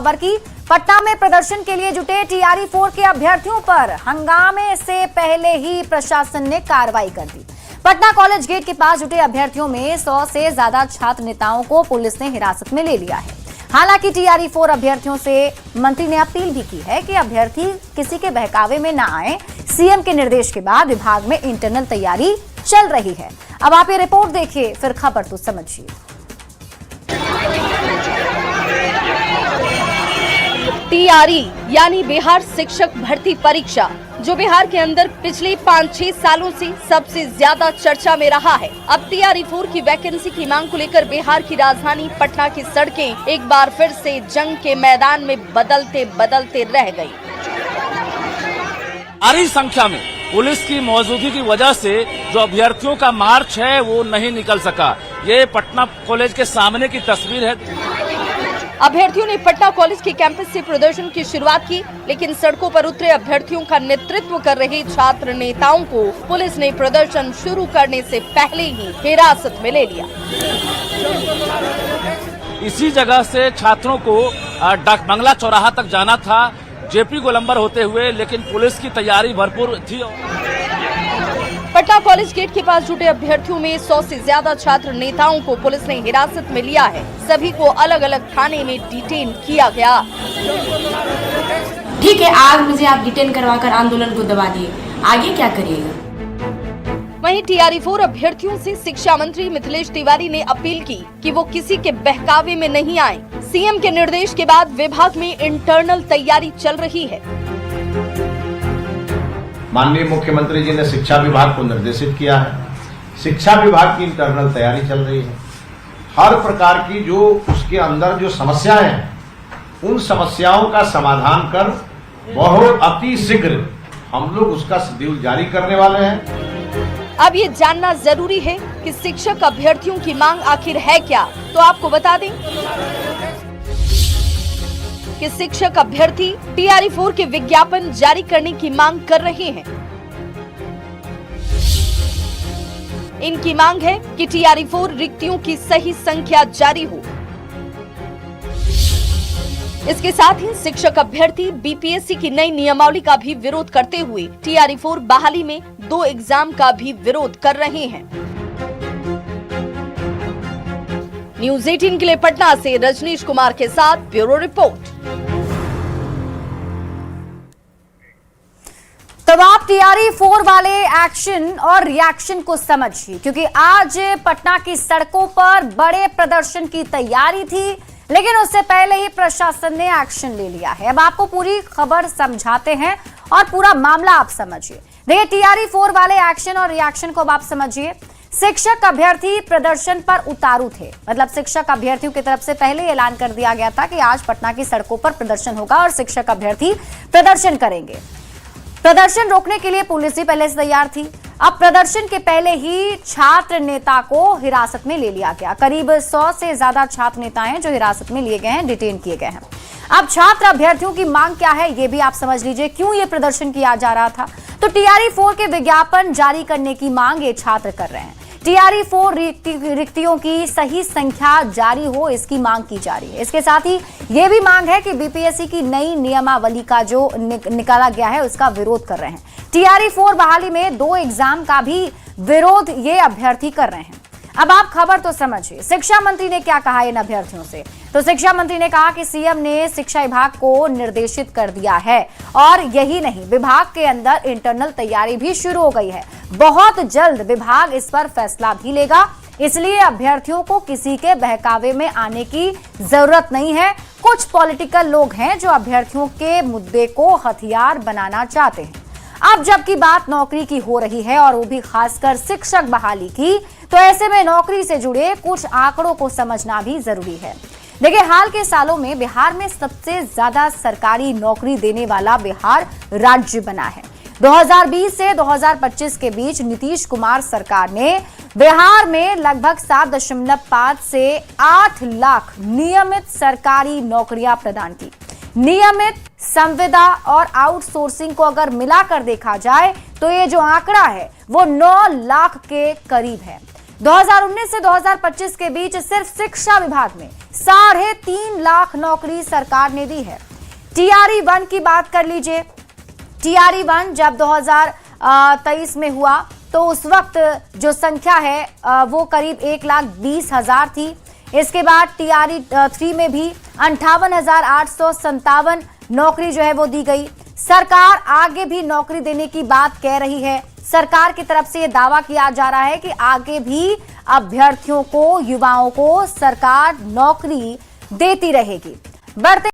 खबर की पटना में प्रदर्शन के लिए जुटे टीआरई 4 के अभ्यर्थियों पर हंगामे से पहले ही प्रशासन ने कार्रवाई कर दी। पटना कॉलेज गेट के पास जुटे अभ्यर्थियों में 100 से ज्यादा छात्र नेताओं को पुलिस ने हिरासत में ले लिया है। हालांकि टीआरई 4 अभ्यर्थियों से मंत्री ने अपील भी की है कि अभ्यर्थी किसी के बहकावे में न आए। सीएम के निर्देश के बाद विभाग में इंटरनल तैयारी चल रही है। अब आप ये रिपोर्ट देखिए, फिर खबर तो समझिए। टीआरई यानी बिहार शिक्षक भर्ती परीक्षा, जो बिहार के अंदर पिछले 5-6 सालों से सबसे ज्यादा चर्चा में रहा है। अब टीआरई 4 की वैकेंसी की मांग को लेकर बिहार की राजधानी पटना की सड़कें एक बार फिर से जंग के मैदान में बदलते बदलते रह गई। भारी संख्या में पुलिस की मौजूदगी की वजह से जो अभ्यर्थियों का मार्च है वो नहीं निकल सका। ये पटना कॉलेज के सामने की तस्वीर है। अभ्यर्थियों ने पटना कॉलेज के कैंपस से प्रदर्शन की शुरुआत की, लेकिन सड़कों पर उतरे अभ्यर्थियों का नेतृत्व कर रहे छात्र नेताओं को पुलिस ने प्रदर्शन शुरू करने से पहले ही हिरासत में ले लिया। इसी जगह से छात्रों को डाक बंगला चौराहा तक जाना था, जेपी गोलंबर होते हुए, लेकिन पुलिस की तैयारी भरपूर थी। पटना कॉलेज गेट के पास जुटे अभ्यर्थियों में 100 से ज्यादा छात्र नेताओं को पुलिस ने हिरासत में लिया है। सभी को अलग अलग थाने में डिटेन किया गया। ठीक है, आज मुझे आप डिटेन करवाकर आंदोलन को दबा दिए, आगे क्या करिएगा? वहीं टीआरई 4 अभ्यर्थियों से शिक्षा मंत्री मिथिलेश तिवारी ने अपील की कि वो किसी के बहकावे में नहीं आए। सीएम के निर्देश के बाद विभाग में इंटरनल तैयारी चल रही है। माननीय मुख्यमंत्री जी ने शिक्षा विभाग को निर्देशित किया है। शिक्षा विभाग की इंटरनल तैयारी चल रही है। हर प्रकार की जो उसके अंदर जो समस्याएं हैं, उन समस्याओं का समाधान कर बहुत अति शीघ्र हम लोग उसका शेड्यूल जारी करने वाले हैं। अब ये जानना जरूरी है कि शिक्षक अभ्यर्थियों की मांग आखिर है क्या। तो आपको बता दें कि शिक्षक अभ्यर्थी टीआरई 4 के विज्ञापन जारी करने की मांग कर रहे हैं। इनकी मांग है कि टीआरई 4 रिक्तियों की सही संख्या जारी हो। इसके साथ ही शिक्षक अभ्यर्थी बीपीएससी की नई नियमावली का भी विरोध करते हुए टीआरई 4 बहाली में 2 एग्जाम का भी विरोध कर रहे हैं। न्यूज़ 18 के लिए पटना से रजनीश कुमार के साथ ब्यूरो रिपोर्ट। तब आप टीआरई 4 वाले एक्शन और रिएक्शन को समझिए, क्योंकि आज पटना की सड़कों पर बड़े प्रदर्शन की तैयारी थी, लेकिन उससे पहले ही प्रशासन ने एक्शन ले लिया है। अब आपको पूरी खबर समझाते हैं और पूरा मामला आप समझिए। देखिए, टीआरई 4 वाले एक्शन और रिएक्शन को अब आप समझिए। शिक्षक अभ्यर्थी प्रदर्शन पर उतारू थे, मतलब शिक्षक अभ्यर्थियों की तरफ से पहले ऐलान कर दिया गया था कि आज पटना की सड़कों पर प्रदर्शन होगा और शिक्षक अभ्यर्थी प्रदर्शन करेंगे। प्रदर्शन रोकने के लिए पुलिस भी पहले से तैयार थी। अब प्रदर्शन के पहले ही छात्र नेता को हिरासत में ले लिया गया। करीब 100 से ज्यादा छात्र नेता हैं जो हिरासत में लिए गए हैं, डिटेन किए गए हैं। अब छात्र अभ्यर्थियों की मांग क्या है ये भी आप समझ लीजिए, क्यों ये प्रदर्शन किया जा रहा था। तो टीआरई 4 के विज्ञापन जारी करने की मांग ये छात्र कर रहे हैं। टीआरई 4 रिक्तियों की सही संख्या जारी हो, इसकी मांग की जा रही है। इसके साथ ही ये भी मांग है कि बीपीएससी की नई नियमावली का जो निकाला गया है उसका विरोध कर रहे हैं। टीआरई 4 बहाली में 2 एग्जाम का भी विरोध ये अभ्यर्थी कर रहे हैं। अब आप खबर तो समझिए। शिक्षा मंत्री ने क्या कहा इन अभ्यर्थियों से? तो शिक्षा मंत्री ने कहा कि सीएम ने शिक्षा विभाग को निर्देशित कर दिया है, और यही नहीं, विभाग के अंदर इंटरनल तैयारी भी शुरू हो गई है। बहुत जल्द विभाग इस पर फैसला भी लेगा, इसलिए अभ्यर्थियों को किसी के बहकावे में आने की जरूरत नहीं है। कुछ पॉलिटिकल लोग हैं जो अभ्यर्थियों के मुद्दे को हथियार बनाना चाहते हैं। अब जबकि बात नौकरी की हो रही है, और वो भी खासकर शिक्षक बहाली की, तो ऐसे में नौकरी से जुड़े कुछ आंकड़ों को समझना भी जरूरी है। देखिए, हाल के सालों में बिहार में सबसे ज्यादा सरकारी नौकरी देने वाला बिहार राज्य बना है। 2020 से 2025 के बीच नीतीश कुमार सरकार ने बिहार में लगभग 7.5 से 8 लाख नियमित सरकारी नौकरियां प्रदान की। नियमित, संविदा और आउटसोर्सिंग को अगर मिलाकर देखा जाए तो ये जो आंकड़ा है वो 9 लाख के करीब है। 2019 से 2025 के बीच सिर्फ शिक्षा विभाग में 3.5 लाख नौकरी सरकार ने दी है। टीआरई 1 की बात कर लीजिए। टीआरई 1 जब 2023 में हुआ तो उस वक्त जो संख्या है वो करीब 1,20,000 थी। इसके बाद टीआरई 3 में भी 58,857 नौकरी जो है वो दी गई। सरकार आगे भी नौकरी देने की बात कह रही है। सरकार की तरफ से ये दावा किया जा रहा है कि आगे भी अभ्यर्थियों को, युवाओं को सरकार नौकरी देती रहेगी। बढ़ते